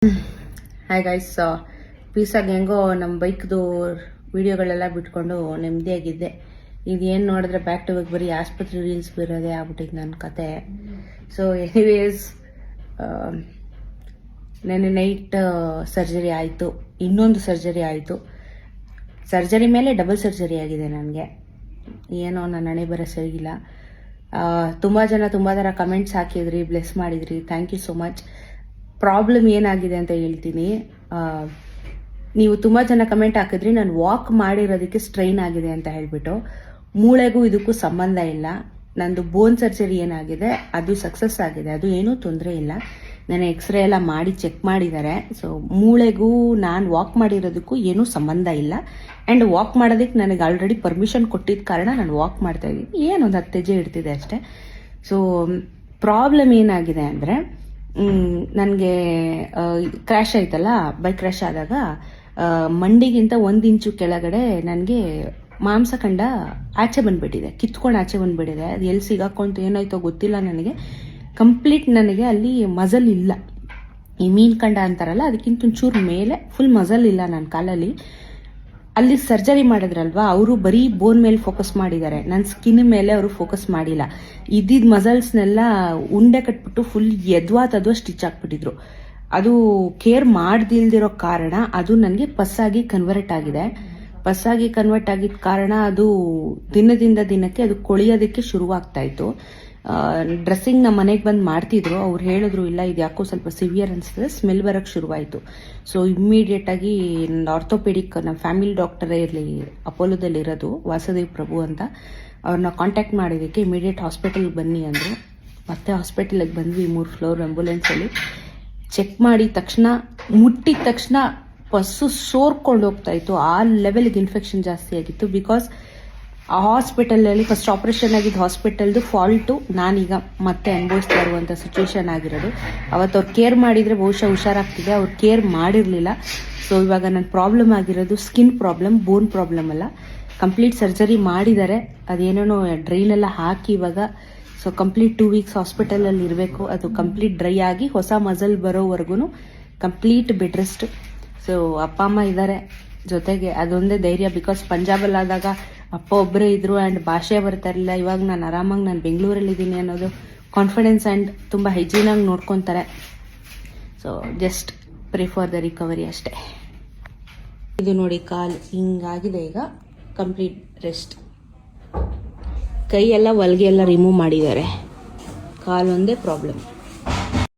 Hi guys, ಪೀಸಾಗಿ ಹೆಂಗೋ ನಮ್ಮ ಬೈಕ್ದು ವಿಡಿಯೋಗಳೆಲ್ಲ ಬಿಟ್ಕೊಂಡು ನೆಮ್ಮದಿಯಾಗಿದ್ದೆ. ಇದೇನು ನೋಡಿದ್ರೆ ಬ್ಯಾಕ್ ಟು ಬ್ಯಾಕ್ ಬರೀ ಆಸ್ಪತ್ರೆ ರೀಲ್ಸ್ ಬರೋದೇ ಆಗ್ಬಿಟ್ಟಿದ್ದು ನನ್ನ ಕತೆ. ಸೊ ಎನಿವೇಸ್, ನೆನ್ನೆ ನೈಟ್ ಸರ್ಜರಿ ಆಯಿತು, ಇನ್ನೊಂದು ಸರ್ಜರಿ ಆಯಿತು. ಸರ್ಜರಿ ಮೇಲೆ ಡಬಲ್ ಸರ್ಜರಿ ಆಗಿದೆ ನನಗೆ. ಏನೋ ನನ್ನ ಹಣೆ ಬರೋ ಸರಿಗಿಲ್ಲ. ತುಂಬ ಜನ ತುಂಬ ಥರ ಕಮೆಂಟ್ಸ್ ಹಾಕಿದ್ರಿ, ಬ್ಲೆಸ್ ಮಾಡಿದ್ರಿ, thank you so much. Problem ಏನಾಗಿದೆ ಅಂತ ಹೇಳ್ತೀನಿ. ನೀವು ತುಂಬ ಜನ ಕಮೆಂಟ್ ಹಾಕಿದ್ರಿ ನಾನು ವಾಕ್ ಮಾಡಿರೋದಕ್ಕೆ ಸ್ಟ್ರೈನ್ ಆಗಿದೆ ಅಂತ ಹೇಳ್ಬಿಟ್ಟು. ಮೂಳೆಗೂ ಇದಕ್ಕೂ ಸಂಬಂಧ ಇಲ್ಲ. ನಂದು ಬೋನ್ ಸರ್ಜರಿ ಏನಾಗಿದೆ ಅದು ಸಕ್ಸಸ್ ಆಗಿದೆ, ಅದು ಏನೂ ತೊಂದರೆ ಇಲ್ಲ. ನಾನು ಎಕ್ಸ್ರೇ ಎಲ್ಲ ಮಾಡಿ ಚೆಕ್ ಮಾಡಿದ್ದಾರೆ. ಸೊ ಮೂಳೆಗೂ ನಾನು ವಾಕ್ ಮಾಡಿರೋದಕ್ಕೂ ಏನೂ ಸಂಬಂಧ ಇಲ್ಲ. ಆ್ಯಂಡ್ ವಾಕ್ ಮಾಡೋದಕ್ಕೆ ನನಗೆ ಆಲ್ರೆಡಿ ಪರ್ಮಿಷನ್ ಕೊಟ್ಟಿದ್ದ ಕಾರಣ ನಾನು ವಾಕ್ ಮಾಡ್ತಾ ಇದ್ದೀನಿ. ಏನೊಂದು 10 ಹೆಜ್ಜೆ ಇಡ್ತಿದೆ ಅಷ್ಟೇ. ಸೊ ಪ್ರಾಬ್ಲಮ್ ಏನಾಗಿದೆ ಅಂದರೆ, ನನಗೆ ಕ್ರ್ಯಾಶ್ ಆಯ್ತಲ್ಲ, ಬೈಕ್ ಕ್ರ್ಯಾಶ್ ಆದಾಗ ಮಂಡಿಗಿಂತ 1 ಇಂಚು ಕೆಳಗಡೆ ನನಗೆ ಮಾಂಸಖಂಡ ಆಚೆ ಬಂದ್ಬಿಟ್ಟಿದೆ, ಕಿತ್ಕೊಂಡು ಆಚೆ ಬಂದ್ಬಿಟ್ಟಿದೆ. ಅದು ಎಲ್ಲಿ ಸಿಗಾಕೊಂತು ಏನಾಯ್ತೋ ಗೊತ್ತಿಲ್ಲ ನನಗೆ. ಕಂಪ್ಲೀಟ್ ನನಗೆ ಅಲ್ಲಿ ಮಜಲ್ ಇಲ್ಲ. ಈ ಮೀನ್ಕಂಡ ಅಂತಾರಲ್ಲ ಅದಕ್ಕಿಂತ ಒಂಚೂರು ಮೇಲೆ ಫುಲ್ ಮಜಲ್ ಇಲ್ಲ ನನ್ನ ಕಾಲಲ್ಲಿ. ಅಲ್ಲಿ ಸರ್ಜರಿ ಮಾಡಿದ್ರಲ್ವಾ, ಅವರು ಬರೀ ಬೋನ್ ಮೇಲೆ ಫೋಕಸ್ ಮಾಡಿದ್ದಾರೆ, ನನ್ನ ಸ್ಕಿನ್ ಮೇಲೆ ಅವರು ಫೋಕಸ್ ಮಾಡಿಲ್ಲ. ಇದ್ದಿದ್ದ ಮಸಲ್ಸ್ನೆಲ್ಲ ಉಂಡೆ ಕಟ್ಬಿಟ್ಟು ಫುಲ್ ಎದ್ವಾ ಸ್ಟಿಚ್ ಹಾಕ್ಬಿಟ್ಟಿದ್ರು. ಅದು ಕೇರ್ ಮಾಡ್ದಿಲ್ದಿರೋ ಕಾರಣ ಅದು ನನಗೆ ಪಸ್ಸಾಗಿ ಕನ್ವರ್ಟ್ ಆಗಿದೆ. ಪಸ್ಸಾಗಿ ಕನ್ವರ್ಟ್ ಆಗಿದ್ದ ಕಾರಣ ಅದು ದಿನದಿಂದ ದಿನಕ್ಕೆ ಅದು ಕೊಳಿಯೋದಕ್ಕೆ ಶುರುವಾಗ್ತಾ ಇತ್ತು. ಡ್ರೆಸ್ಸಿಂಗ್ ನಮ್ಮ ಮನೆಗೆ ಬಂದು ಮಾಡ್ತಿದ್ರು. ಅವ್ರು ಹೇಳಿದ್ರು ಇಲ್ಲ ಇದು ಯಾಕೋ ಸ್ವಲ್ಪ ಸಿವಿಯರ್ ಅನಿಸ್ತದೆ, ಸ್ಮೆಲ್ ಬರೋಕ್ಕೆ ಶುರುವಾಯಿತು. ಸೊ ಇಮ್ಮಿಡಿಯೇಟಾಗಿ ಆರ್ಥೋಪೆಡಿಕ್ ನಮ್ಮ ಫ್ಯಾಮಿಲಿ ಡಾಕ್ಟರೇ ಇರಲಿ, ಅಪೋಲೋದಲ್ಲಿ ಇರೋದು ವಾಸುದೇವ್ ಪ್ರಭು ಅಂತ, ಅವ್ರನ್ನ ಕಾಂಟ್ಯಾಕ್ಟ್ ಮಾಡಿದ್ದಕ್ಕೆ ಇಮಿಡಿಯೇಟ್ ಹಾಸ್ಪಿಟಲ್ಗೆ ಬನ್ನಿ ಅಂದರು. ಮತ್ತೆ ಹಾಸ್ಪಿಟಲಿಗೆ ಬಂದ್ವಿ, 3 ಫ್ಲೋರ್ ಆಂಬುಲೆನ್ಸಲ್ಲಿ. ಚೆಕ್ ಮಾಡಿದ ತಕ್ಷಣ, ಮುಟ್ಟಿದ ತಕ್ಷಣ ಬಸ್ಸು ಸೋರ್ಕೊಂಡು ಹೋಗ್ತಾ ಇತ್ತು. ಆ ಲೆವೆಲ್ಗೆ ಇನ್ಫೆಕ್ಷನ್ ಜಾಸ್ತಿ ಆಗಿತ್ತು. ಬಿಕಾಸ್ ಆ ಹಾಸ್ಪಿಟಲಲ್ಲಿ ಫಸ್ಟ್ ಆಪರೇಷನ್ ಆಗಿದ್ದ ಹಾಸ್ಪಿಟಲ್ದು ಫಾಲ್ಟು ನಾನೀಗ ಮತ್ತೆ ಅನುಭವಿಸ್ತಾ ಇರುವಂಥ ಸಿಚುವೇಶನ್ ಆಗಿರೋದು. ಅವತ್ತು ಅವ್ರು ಕೇರ್ ಮಾಡಿದರೆ ಬಹುಶಃ ಹುಷಾರಾಗ್ತಿದೆ, ಅವ್ರು ಕೇರ್ ಮಾಡಿರಲಿಲ್ಲ. ಸೊ ಇವಾಗ ನನ್ನ ಪ್ರಾಬ್ಲಮ್ ಆಗಿರೋದು ಸ್ಕಿನ್ ಪ್ರಾಬ್ಲಮ್, ಬೋನ್ ಪ್ರಾಬ್ಲಮ್ ಅಲ್ಲ. ಕಂಪ್ಲೀಟ್ ಸರ್ಜರಿ ಮಾಡಿದ್ದಾರೆ, ಅದೇನೇನೋ ಡ್ರೈನೆಲ್ಲ ಹಾಕಿ ಇವಾಗ. ಸೊ ಕಂಪ್ಲೀಟ್ 2 ವೀಕ್ಸ್ ಹಾಸ್ಪಿಟಲಲ್ಲಿ ಇರಬೇಕು. ಅದು ಕಂಪ್ಲೀಟ್ ಡ್ರೈ ಆಗಿ ಹೊಸ ಮಜಲ್ ಬರೋವರೆಗೂ ಕಂಪ್ಲೀಟ್ ಬೆಡ್ ರೆಸ್ಟ್. ಸೊ ಅಪ್ಪ ಅಮ್ಮ ಇದ್ದಾರೆ ಜೊತೆಗೆ, ಅದೊಂದೇ ಧೈರ್ಯ. ಬಿಕಾಸ್ ಪಂಜಾಬಲ್ಲಾದಾಗ ಅಪ್ಪ ಒಬ್ಬರೇ ಇದ್ರು ಆ್ಯಂಡ್ ಭಾಷೆ ಬರ್ತಾ ಇರಲಿಲ್ಲ. ಇವಾಗ ನಾನು ಆರಾಮಾಗಿ ನಾನು ಬೆಂಗಳೂರಲ್ಲಿದ್ದೀನಿ ಅನ್ನೋದು ಕಾನ್ಫಿಡೆನ್ಸ್ ಆ್ಯಂಡ್ ತುಂಬ ಹೈಜೀನಾಗಿ ನೋಡ್ಕೊತಾರೆ. So just pray for the recovery ಅಷ್ಟೇ. ಇದು ನೋಡಿ ಕಾಲು ಹಿಂಗಾಗಿದೆ, ಈಗ ಕಂಪ್ಲೀಟ್ ರೆಸ್ಟ್. ಕೈ ಎಲ್ಲ ಹೊಲಿಗೆ ಎಲ್ಲ ರಿಮೂವ್ ಮಾಡಿದ್ದಾರೆ, ಕಾಲೊಂದೇ ಪ್ರಾಬ್ಲಮ್.